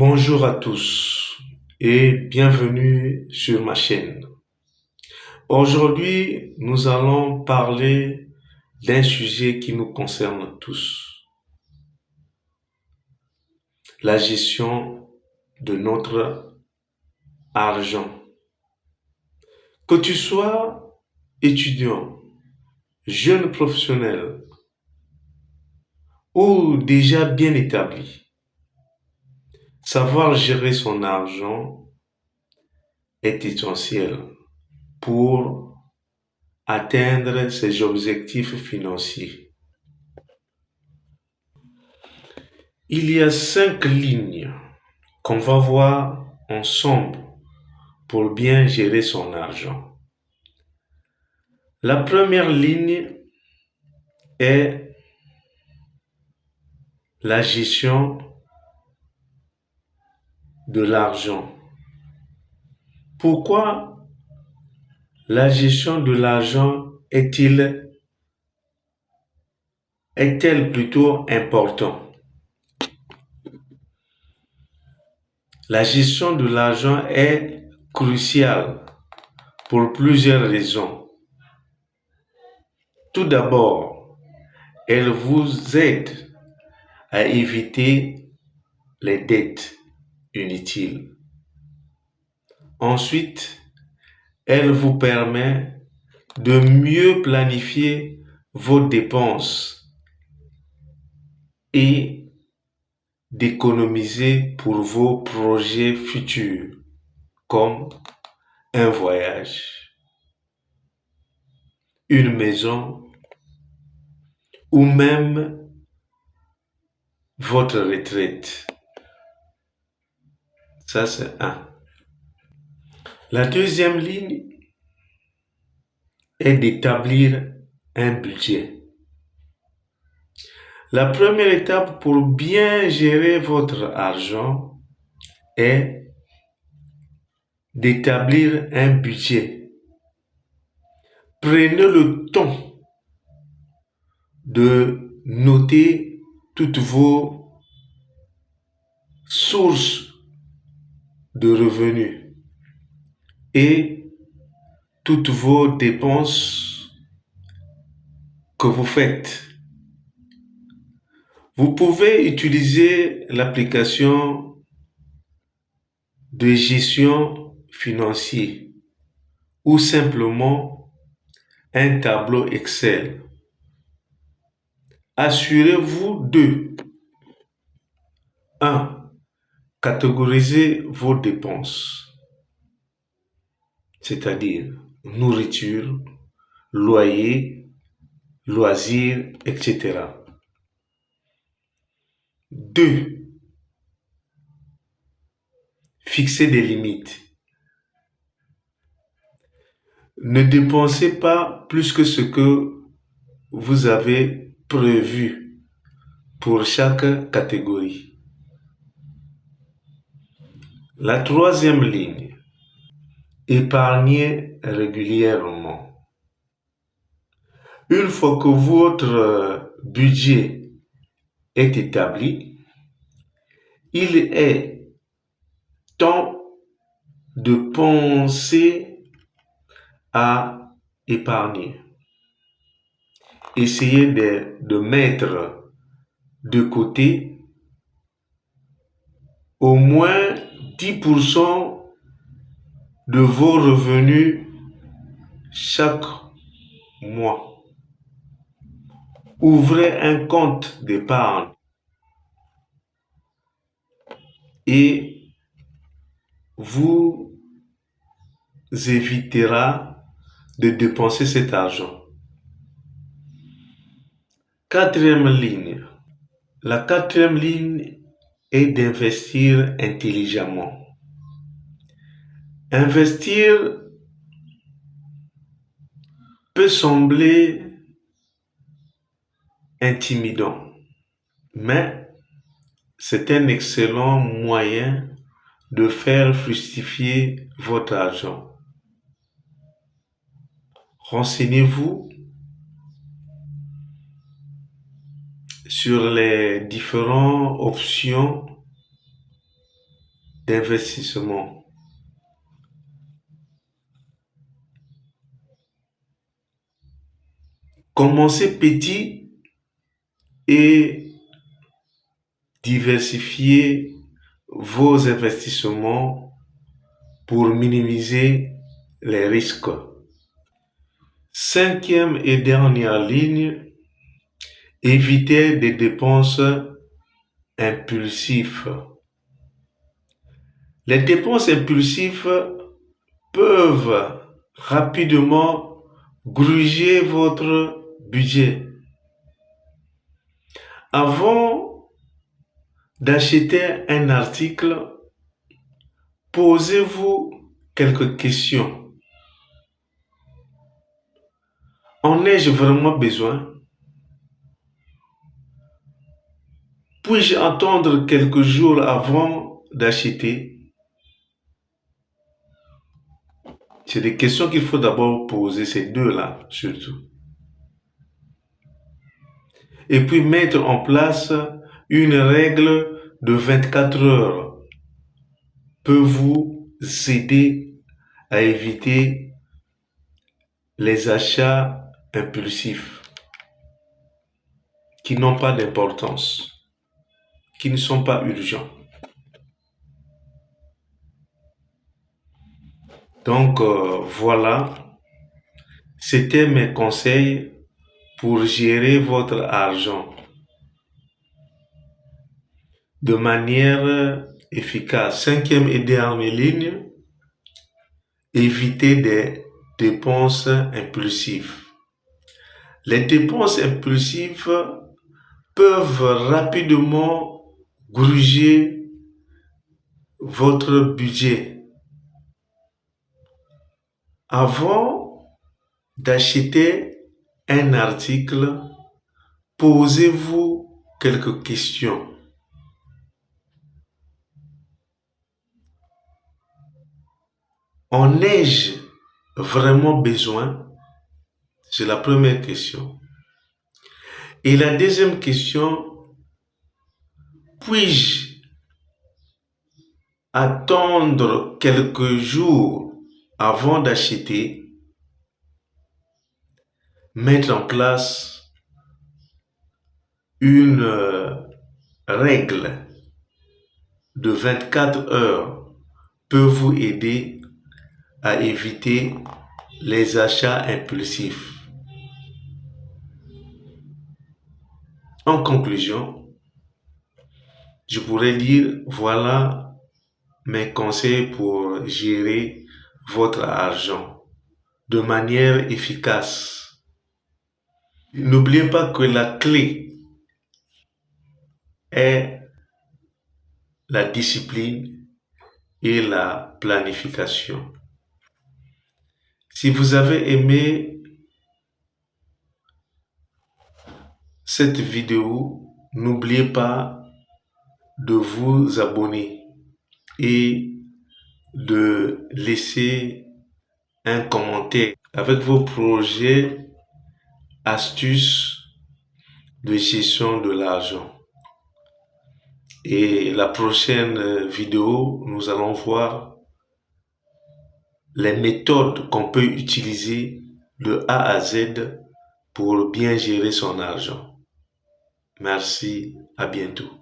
Bonjour à tous et bienvenue sur ma chaîne. Aujourd'hui, nous allons parler d'un sujet qui nous concerne tous, la gestion de notre argent. Que tu sois étudiant, jeune professionnel ou déjà bien établi, savoir gérer son argent est essentiel pour atteindre ses objectifs financiers. Il y a 5 lignes qu'on va voir ensemble pour bien gérer son argent. La première ligne est la gestion de l'argent. Pourquoi la gestion de l'argent est-elle plutôt importante? La gestion de l'argent est cruciale pour plusieurs raisons. Tout d'abord, elle vous aide à éviter les dettes inutiles. Ensuite, elle vous permet de mieux planifier vos dépenses et d'économiser pour vos projets futurs, comme un voyage, une maison ou même votre retraite. Ça, c'est un. La deuxième ligne est d'établir un budget. La première étape pour bien gérer votre argent est d'établir un budget. Prenez le temps de noter toutes vos sources de revenus et toutes vos dépenses que vous faites. Vous pouvez utiliser l'application de gestion financière ou simplement un tableau Excel. Assurez-vous de 1. Catégoriser vos dépenses, c'est-à-dire nourriture, loyer, loisirs, etc. 2. Fixer des limites. Ne dépensez pas plus que ce que vous avez prévu pour chaque catégorie. La troisième ligne, épargnez régulièrement. Une fois que votre budget est établi, il est temps de penser à épargner. Essayez de mettre de côté au moins 10% de vos revenus chaque mois. Ouvrez un compte d'épargne et vous évitera de dépenser cet argent. Quatrième ligne. La quatrième ligne est d'investir intelligemment. Investir peut sembler intimidant, mais c'est un excellent moyen de faire fructifier votre argent. Renseignez-vous sur les différentes options d'investissement. Commencez petit et diversifiez vos investissements pour minimiser les risques. Cinquième et dernière ligne, évitez des dépenses impulsives. Les dépenses impulsives peuvent rapidement gruger votre budget. Avant d'acheter un article, posez-vous quelques questions. En ai-je vraiment besoin? Puis-je attendre quelques jours avant d'acheter? C'est des questions qu'il faut d'abord poser, ces deux-là surtout. Et puis mettre en place une règle de 24 heures peut vous aider à éviter les achats impulsifs qui n'ont pas d'importance, qui ne sont pas urgents. Donc voilà, c'était mes conseils pour gérer votre argent de manière efficace. Cinquième et dernière ligne, éviter des dépenses impulsives. Les dépenses impulsives peuvent rapidement gruger votre budget. Avant d'acheter un article, posez-vous quelques questions. En ai-je vraiment besoin? C'est la première question. Et la deuxième question, puis-je attendre quelques jours avant d'acheter? Mettre en place une règle de 24 heures peut vous aider à éviter les achats impulsifs. En conclusion, je pourrais dire, voilà mes conseils pour gérer votre argent de manière efficace. N'oubliez pas que la clé est la discipline et la planification. Si vous avez aimé cette vidéo, n'oubliez pas de vous abonner et de laisser un commentaire avec vos projets, astuces de gestion de l'argent. Et la prochaine vidéo, nous allons voir les méthodes qu'on peut utiliser de A à Z pour bien gérer son argent. Merci, à bientôt.